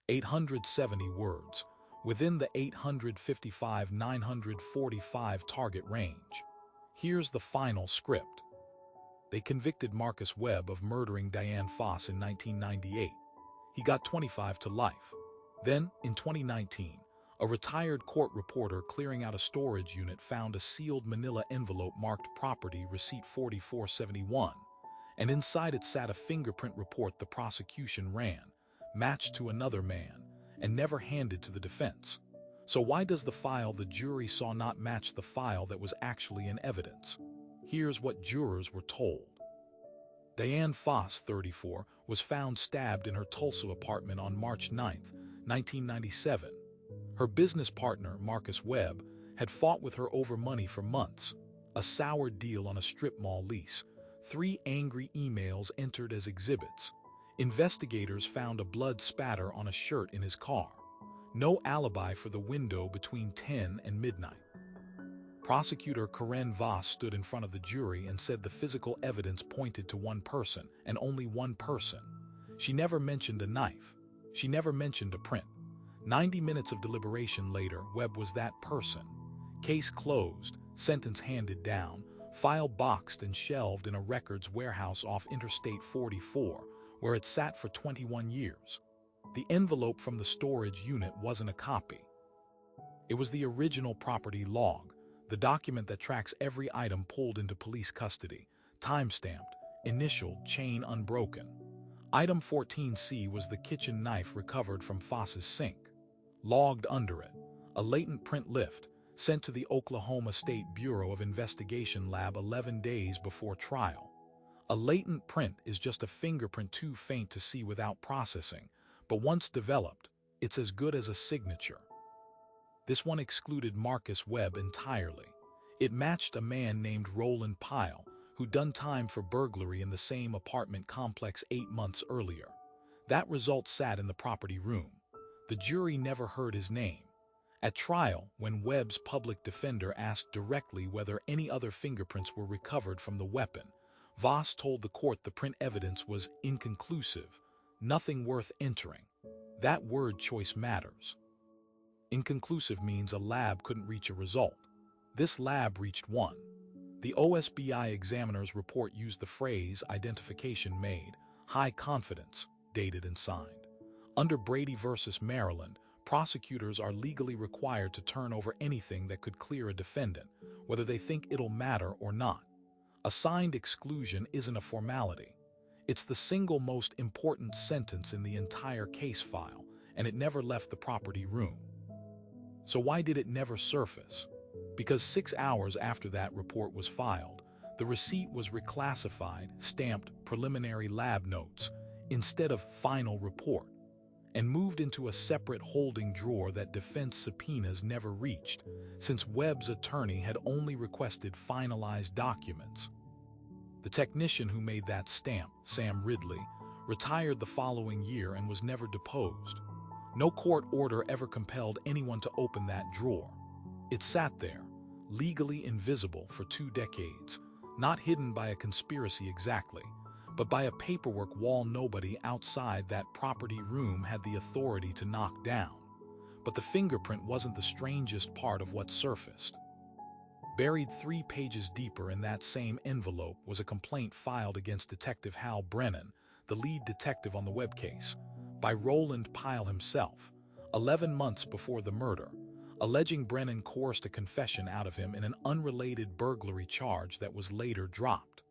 870 words, within the 855-945 target range. Here's the final script. They convicted Marcus Webb of murdering Diane Foss in 1998. He got 25 to life. Then, in 2019, a retired court reporter clearing out a storage unit found a sealed manila envelope marked Property Receipt 4471, and inside it sat a fingerprint report the prosecution ran, matched to another man, and never handed to the defense. So why does the file the jury saw not match the file that was actually in evidence? Here's what jurors were told. Diane Foss, 34, was found stabbed in her Tulsa apartment on March 9, 1997. Her business partner, Marcus Webb, had fought with her over money for months, a sour deal on a strip mall lease, 3 angry emails entered as exhibits. Investigators found a blood spatter on a shirt in his car. No alibi for the window between 10 and midnight. Prosecutor Diane Foss stood in front of the jury and said the physical evidence pointed to one person, and only one person. She never mentioned a knife. She never mentioned a print. 90 minutes of deliberation later, Webb was that person. Case closed, sentence handed down, file boxed and shelved in a records warehouse off Interstate 44, where it sat for 21 years. The envelope from the storage unit wasn't a copy. It was the original property log, the document that tracks every item pulled into police custody, time-stamped, initialed, chain unbroken. Item 14C was the kitchen knife recovered from Foss's sink. Logged under it, a latent print lift, sent to the Oklahoma State Bureau of Investigation lab 11 days before trial. A latent print is just a fingerprint too faint to see without processing, but once developed, it's as good as a signature. This one excluded Marcus Webb entirely. It matched a man named Roland Pyle, who'd done time for burglary in the same apartment complex 8 months earlier. That result sat in the property room. The jury never heard his name. At trial, when Webb's public defender asked directly whether any other fingerprints were recovered from the weapon, Foss told the court the print evidence was inconclusive, nothing worth entering. That word choice matters. Inconclusive means a lab couldn't reach a result. This lab reached one. The OSBI examiner's report used the phrase identification made, high confidence, dated and signed. Under Brady versus Maryland, prosecutors are legally required to turn over anything that could clear a defendant, whether they think it'll matter or not. A signed exclusion isn't a formality. It's the single most important sentence in the entire case file, and it never left the property room. So why did it never surface? Because 6 hours after that report was filed, the receipt was reclassified, stamped preliminary lab notes, instead of final report, and moved into a separate holding drawer that defense subpoenas never reached, since Webb's attorney had only requested finalized documents. The technician who made that stamp, Sam Ridley, retired the following year and was never deposed. No court order ever compelled anyone to open that drawer. It sat there, legally invisible for 2 decades, not hidden by a conspiracy exactly, but by a paperwork wall nobody outside that property room had the authority to knock down. But the fingerprint wasn't the strangest part of what surfaced. Buried 3 pages deeper in that same envelope was a complaint filed against Detective Hal Brennan, the lead detective on the Webb case, by Roland Pyle himself, 11 months before the murder, alleging Brennan coerced a confession out of him in an unrelated burglary charge that was later dropped.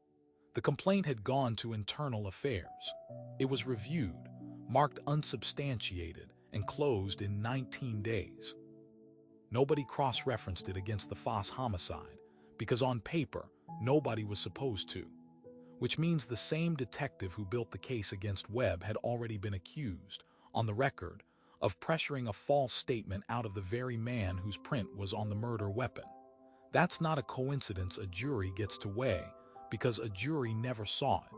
The complaint had gone to Internal Affairs. It was reviewed, marked unsubstantiated, and closed in 19 days. Nobody cross-referenced it against the Foss homicide, because on paper, nobody was supposed to. Which means the same detective who built the case against Webb had already been accused, on the record, of pressuring a false statement out of the very man whose print was on the murder weapon. That's not a coincidence a jury gets to weigh, because a jury never saw it.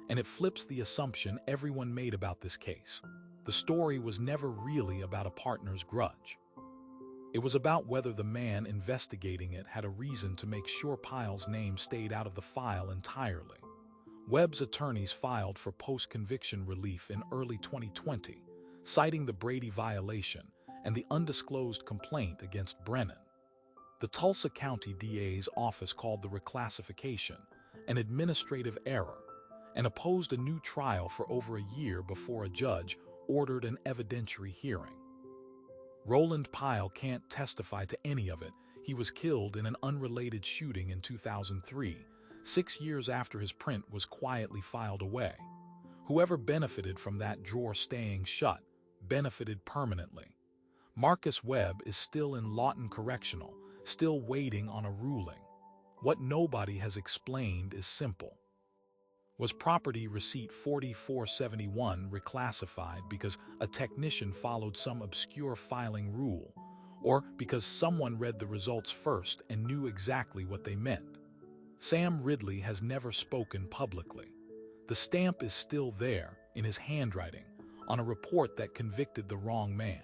And it flips the assumption everyone made about this case. The story was never really about a partner's grudge. It was about whether the man investigating it had a reason to make sure Pyle's name stayed out of the file entirely. Webb's attorneys filed for post-conviction relief in early 2020, citing the Brady violation and the undisclosed complaint against Brennan. The Tulsa County DA's office called the reclassification an administrative error and opposed a new trial for over a year before a judge ordered an evidentiary hearing. Roland Pyle can't testify to any of it. He was killed in an unrelated shooting in 2003, 6 years after his print was quietly filed away. Whoever benefited from that drawer staying shut benefited permanently. Marcus Webb is still in Lawton Correctional, still waiting on a ruling. What nobody has explained is simple. Was property receipt 4471 reclassified because a technician followed some obscure filing rule, or because someone read the results first and knew exactly what they meant? Sam Ridley has never spoken publicly. The stamp is still there, in his handwriting, on a report that convicted the wrong man.